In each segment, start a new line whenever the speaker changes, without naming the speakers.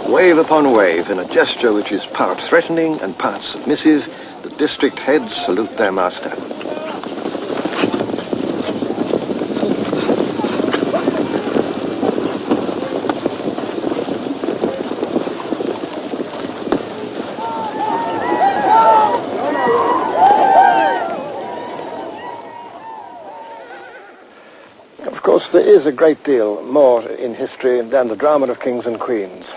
Wave upon wave, in a gesture which is part threatening and part submissive, the district heads salute their master. Of course, there is a great deal more in history than the drama of kings and queens.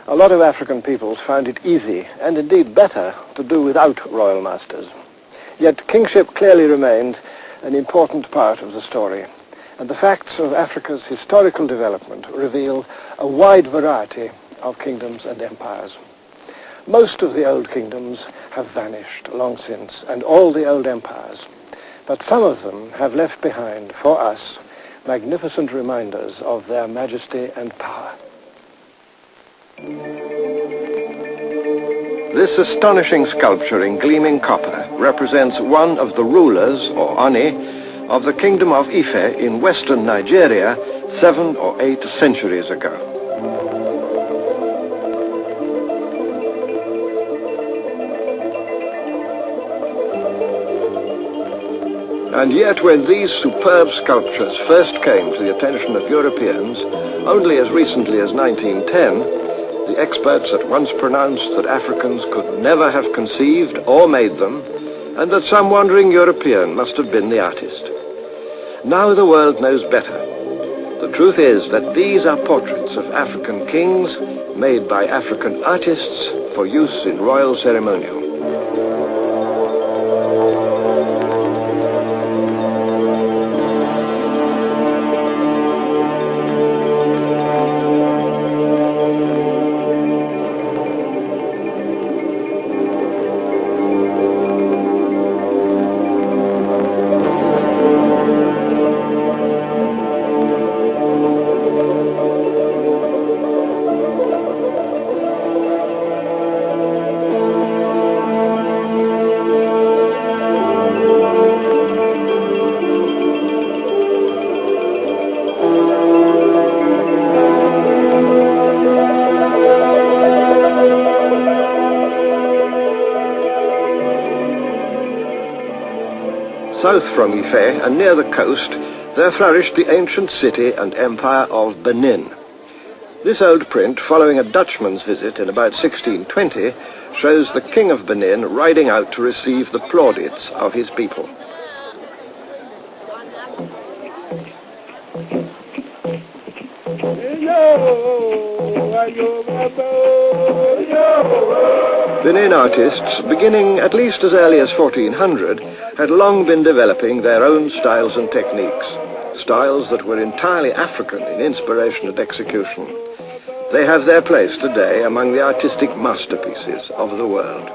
A lot of African peoples found it easy, and indeed better, to do without royal masters. Yet kingship clearly remained an important part of the story, and the facts of Africa's historical development reveal a wide variety of kingdoms and empires. Most of the old kingdoms have vanished long since, and all the old empires, but some of them have left behind, for us, magnificent reminders of their majesty and power. This astonishing sculpture in gleaming copper represents one of the rulers, or Oni, of the kingdom of Ife in western Nigeria 7 or 8 centuries ago. And yet when these superb sculptures first came to the attention of Europeans, only as recently as 1910, the experts at once pronounced that Africans could never have conceived or made them, and that some wandering European must have been the artist. Now the world knows better. The truth is that these are portraits of African kings made by African artists for use in royal ceremonial. South from Ife and near the coast, there flourished the ancient city and empire of Benin. This old print, following a Dutchman's visit in about 1620, shows the king of Benin riding out to receive the plaudits of his people. Benin artists, beginning at least as early as 1400, had long been developing their own styles and techniques, styles that were entirely African in inspiration and execution. They have their place today among the artistic masterpieces of the world.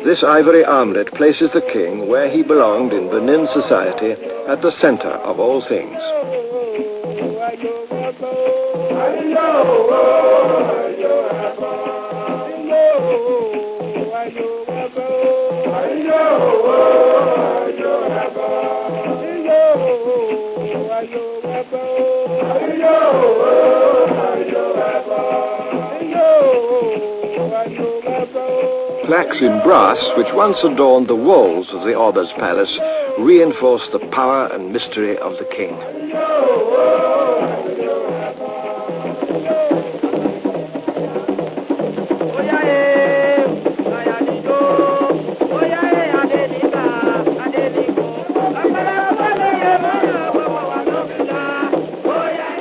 This ivory armlet places the king where he belonged in Benin society, at the center of all things. Plaques in brass, which once adorned the walls of the Orba's palace, reinforce the power and mystery of the king.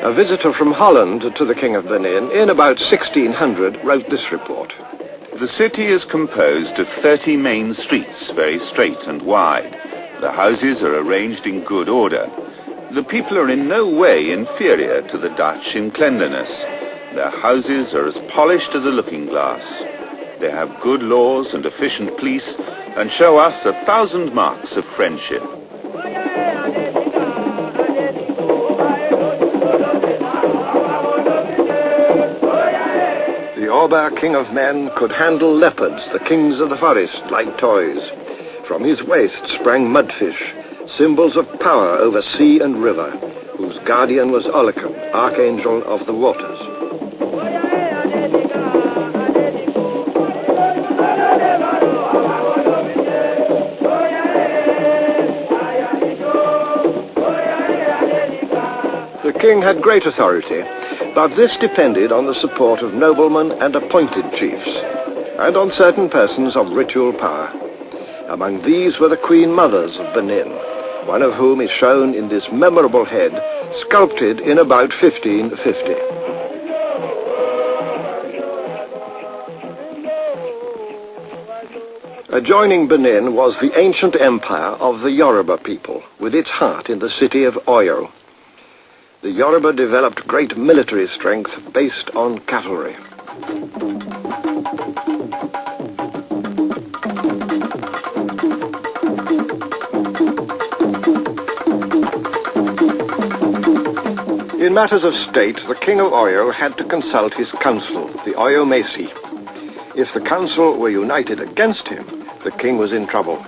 A visitor from Holland to the King of Benin in about 1600 wrote this report.
The city is composed of 30 main streets, very straight and wide. The houses are arranged in good order. The people are in no way inferior to the Dutch in cleanliness. Their houses are as polished as a looking glass. They have good laws and efficient police, and show us 1,000 marks of friendship.
Orba, king of men, could handle leopards, the kings of the forest, like toys. From his waist sprang mudfish, symbols of power over sea and river, whose guardian was Olakan, archangel of the waters. king had great authority, but this depended on the support of noblemen and appointed chiefs, and on certain persons of ritual power. Among these were the Queen Mothers of Benin, one of whom is shown in this memorable head, sculpted in about 1550. Adjoining Benin was the ancient empire of the Yoruba people, with its heart in the city of Oyo. The Yoruba developed great military strength based on cavalry. In matters of state, the king of Oyo had to consult his council, the Oyo Mesi. If the council were united against him, the king was in trouble.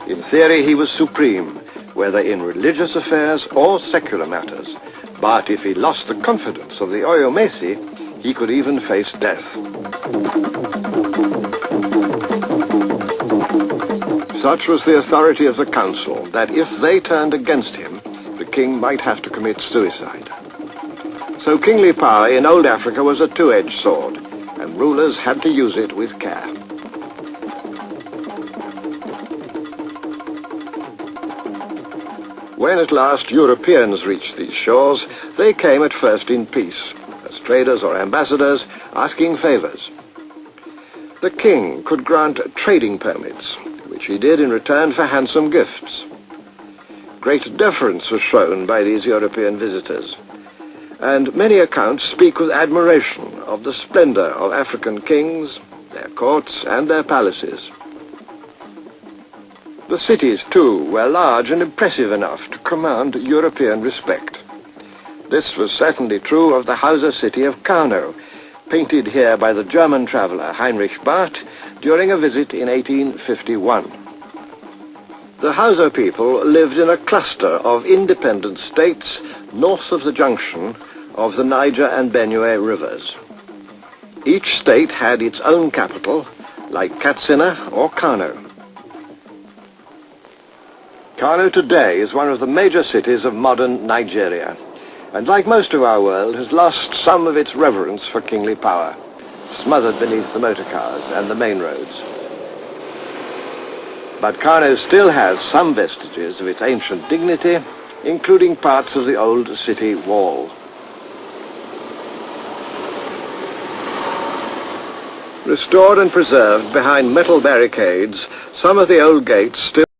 In theory, he was supreme, whether in religious affairs or secular matters. But if he lost the confidence of the Oyo Mesi, he could even face death. Such was the authority of the council that if they turned against him, the king might have to commit suicide. So kingly power in old Africa was a two-edged sword, and rulers had to use it with care. When at last Europeans reached these shores, they came at first in peace, as traders or ambassadors asking favors. The king could grant trading permits, which he did in return for handsome gifts. Great deference was shown by these European visitors, and many accounts speak with admiration of the splendor of African kings, their courts, and their palaces. The cities, too, were large and impressive enough to command European respect. This was certainly true of the Hausa city of Kano, painted here by the German traveler Heinrich Barth during a visit in 1851. The Hausa people lived in a cluster of independent states north of the junction of the Niger and Benue rivers. Each state had its own capital, like Katsina or Kano. Kano today is one of the major cities of modern Nigeria, and like most of our world has lost some of its reverence for kingly power, smothered beneath the motor cars and the main roads. But Kano still has some vestiges of its ancient dignity, including parts of the old city wall. Restored and preserved behind metal barricades, some of the old gates still